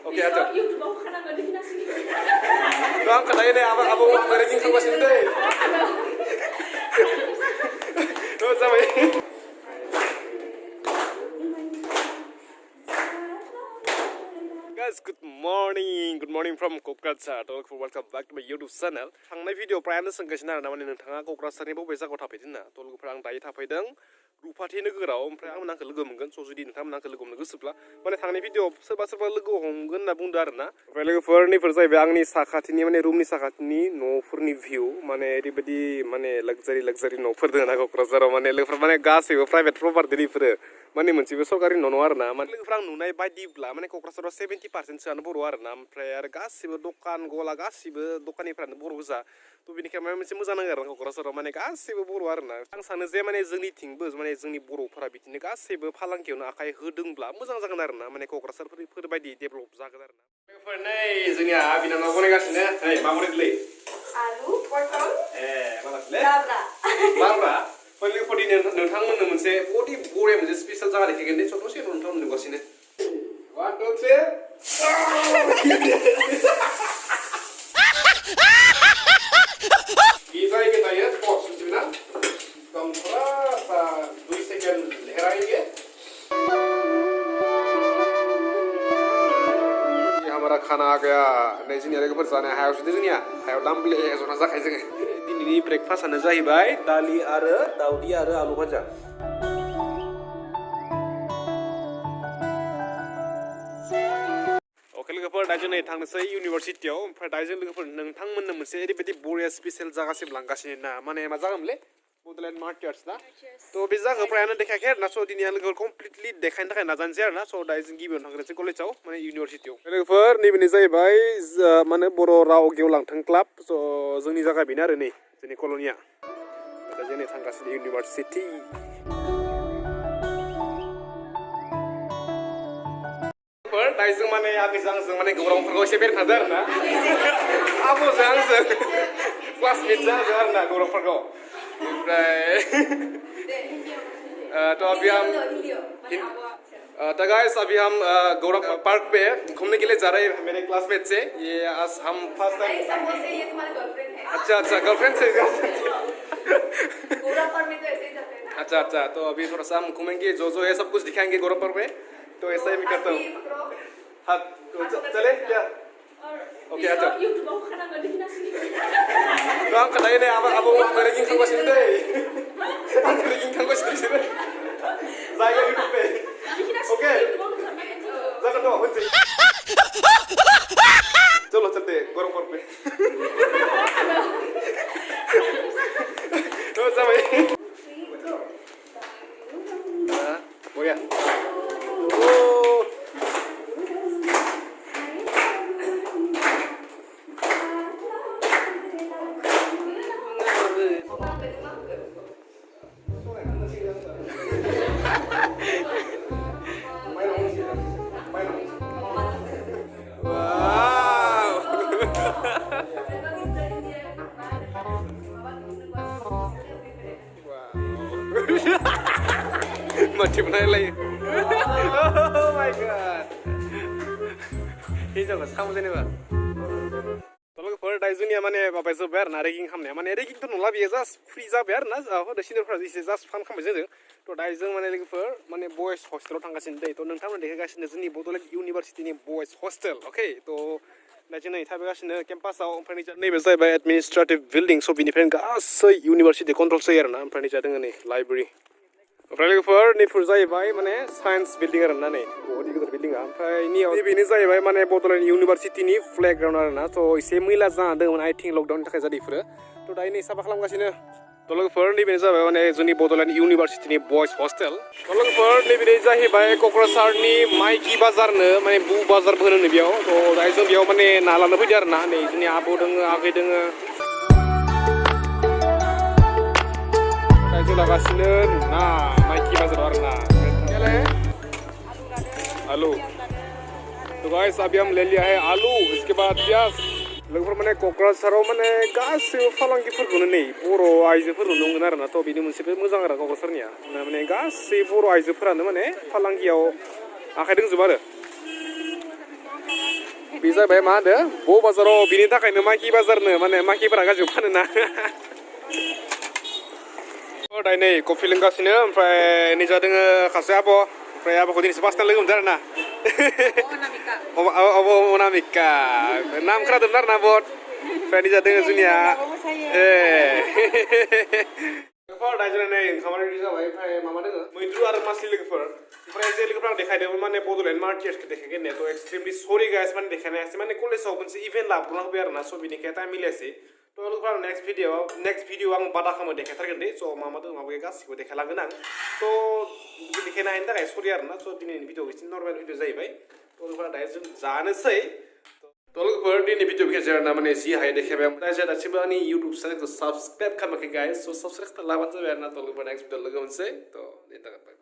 Oke aja. YouTube aku kadang nggak difinasi. Bang, katanya deh abang ranking sama sini deh. Tuh sampai. Guys, good morning from Kokrazar. Welcome back to my YouTube channel. थांनाय video प्रायानो सोंगासिनो आरो ना माने नोंथाङा क'क्राझारनि बबे जायगायाव थाफैदों ना तलगुफोर आं दायो थाफैदों रुफाथि नोगोराव ओमफ्राय आं आंखौ लोगो मोनगोन स' जुदि नोंथांमोन आंखौ लोगो हमनो गोसोब्ला माने थांनाय भिडिअ सोरबा लोगो हमगोन होनना बुंदों आरो ना ओमफ्राय लोगोफोर नैफोर जाहैबाय आंनि साखाथिनि माने रुमनि साखाथिनि न'फोरनि भिउ माने ओरैबायदि माने लाक्जारि न'फोर दङ ना क'क्राझाराव माने लोगोफोर माने गासैबो प्राइभेट प्रपार्टि बेफोरो माने मोनसेबो सरकारि न' नङा आरो ना माने लोगोफोर आं नुनाय बायदिब्ला माने क'क्राझाराव 70% बर' आरो ना ओमफ्राय आरो गासिबो दखान गला गासिबो दखानिफ्रानो बर' गोजा थ' बेनिखायनो माबा मोनसे मोजां नाङो आरो ना क'क्राझाराव माने गासिबो बर' आरो ना आं सानो जे माने जोंनिथिंबो माने जोंनि बर'फोरा बिदिनो गासैबो फालांगियावनो आखाइ होदोंब्ला मोजां जागोन आरो ना माने क'क्राझारफोर बायदि डेभेलप जागोन आरो ना लोगोफोर नै जोंनिया बिनानाव बनायगासिनो नै मा बनायदोंलै आलु पटल मालासलै लाब्रा लोगोफोर नोंथांमोननो मोनसे बडि बरिया मोनसे स्पेशल जागा देखायगोन दे स' दसे नोंथांमोन नुगासिनो 1 2 3 Bisa kita ya pause sebentar. Kamu rasa 2 second leherainge. ये हमारा खाना आ गया नहीं जोंनिया लोगोफोर जानो हायाव जुदि जोंनिया हायाव दामब्ले जना जाखायो जोङो दिनैनि ब्रेकफास्टआनो जाहैबाय दालि आरो दाउदै आरो आलु भाजा लोगोफोर दा जों नै थांनोसै इउनिभारसिटियाव ओमफ्राय दा जों लोगोफोर नोंथांमोननो मोनसे ओरैबायदि बरिया स्पेशल जागासिम लांगासिनो ना माने मा जागोनलै बड'लेण्ड मार्टियार्स ना थ' बे जायगाखौ फ्रायानो देखायाखै आरो ना स' दिनै आं लोगोफोर कमप्लिटलि देखायनो थाखाय नाजानोसै आरो ना स' दा जों गिबियावनो थांग्रोनोसै कलेजाव माने इउनिभारसिटियाव लोगोफोर नैबेनो जाहैबाय माने बर' राव गेवलांथों क्लाब स' जोंनि जायगा बेनो आरो नै जोंनि कल'निया दा जों नै थांगासिनो इउनिभारसिटि दाइजों माने आगैजों आंजों माने गौरांफोरखौ एसे बेरायनो थांदों आरो ना आब'जों आंजों क्लासमेट जादों आरो ना गौरांफोरखौ ओमफ्राय तो अभी हम तो गाइस अभी हम गौरव पार्क पे घूमने के लिए जा रहे हैं मेरे क्लासमेट से ये आज हम फर्स्ट टाइम अच्छा गर्लफ्रेंड से गौरव पार्क में तो ऐसे ही जाते हैं ना अच्छा तो अभी थोड़ा सा हम घूमेंगे जो है सब कुछ दिखाएंगे गौरव पार्क में तो ऐसा ही मैं करता हूँ हाँ चले क्या ओके अच्छा YouTube aku kadang nggak difinasi Bang, katanya deh abang ranking sama sini deh abang ranking sama sini saya YouTube पे ओके jangan doang kunci चलो चलते गौरव पार्क पे तो sampai oh ya Macam mana lagi? Oh my god. Ini jangan sama sini pak. Tolong kepada daizunnya mana bapak zobar na ranking kamnya mana ranking tu nolak biasa just free job biar na apa dah sini pernah isi just fun kamnya je. To daizung mana lagi kepada mana boys hostel tangga sini deh. To nengtam mana dekat sini sini Bordoled University ni boys hostel. Okay to Najin ini tapi kasih campus awam furniture ni biasa by administrative building so bini pen gasai university control saya na furniture dengan ni library. ओमफ्राय लोगोफोर नैफोर जाहैबाय माने signs building आरो ना नै बहुत गिदिर बिल्डिंआ ओमफ्राय बेनो जाहैबाय माने बड'लेण्ड इउनिभारसिटिनि प्लेग्राउन्ड आरो ना स' एसे मैला जाना दंमोन आइ थिंक लकडाउननि थाखाय जादों इफोरो थ' दायो नै साफा खालामगासिनो थ' लोगोफोर नैबेनो जाबाय माने जोंनि बड'लेण्ड इउनिभारसिटिनि बयस हस्टेल थ' लोगोफोर नैबेनो जाहैबाय क'क्राझारनि माइकि बाजारनो माने बु बाजारबो होनो बेयाव थ' दायो जों बेयाव माने ना लानो फैदों आरो ना नै जोंनि आब' दोङो आगै दोङो जो लगासिनो ना माइकि बाजार आरोना आलू तो गाइस अभी हम ले लिया है आलू इसके बाद प्याज लोगोफोर माने क'क्राझाराव माने गासैबो फालांगिफोरखौनो नै बर' आइजोफोर नुनो मोनगोन आरोना थ' बेनि मोनसे मोजां आरो क'क्राझारनिया माने गासै बर' आइजोफोरानो माने फालांगियाव आखाइ दंजोबो आरो बे जाबाय मा होनो ब बाजाराव बिनि थाखायनो माखि बाजारनो माने माखिफोरा गाज्रि फानोना दाय नै कफि लोंगासिनो ओमफ्राय निजा दोङो खासे आब' ओमफ्राय आब'खौ दिनैसो फार्स्ट टाइम लोगो मोनदों आरोना अब अनामिका नाम खोनादोंमोन आरोना बहुत ओमफ्राय निजा दोङो जोंनिया दाय जोंना नै ओंखामा रेडि जाबाय ओमफ्राय माबा दोङो मैद्रु आरो मासलि लोगोफोर ओमफ्राय जे लोगोफोर आं देखायदोंमोन माने बड'लेण्ड मार्टियार्सखौ देखायगोन होननाया थ' एक्सट्रिमलि सरि गाइस माने देखायनो हायासै माने कलेजाव मोनसे इभेन्ट लाब्रबना होबाय आरोना स' बिनिखाय टाइम मिलायासै थ' लोगोफोर आं नेक्स्ट भिडिअ आं बादा खालामो देखायथारगोन दे स' मा दङ माबा गासिबो देखायलांगोन आं थ' देखायनो हायिनि थाखाय सरि आरोना स' दिनैनि भिडिअ एसे नर्मेल भिडिअ जाहैबाय थ' लोगोफोरा दायो जों जानोसै थ' लोगोफोर दिनै भिडिअ गेजेर ना माने जि हायो देखायबाय ओमफ्राय जाय दासिमबो आंनि इउटुब चेनेलखौ साबसक्राइब खालामाखै गाइस स' साबसक्राइब खालामबानो जाबाय आरोना थ' लोगोफोर नेक्स्ट भिडिअ लोगो मोनसै थ'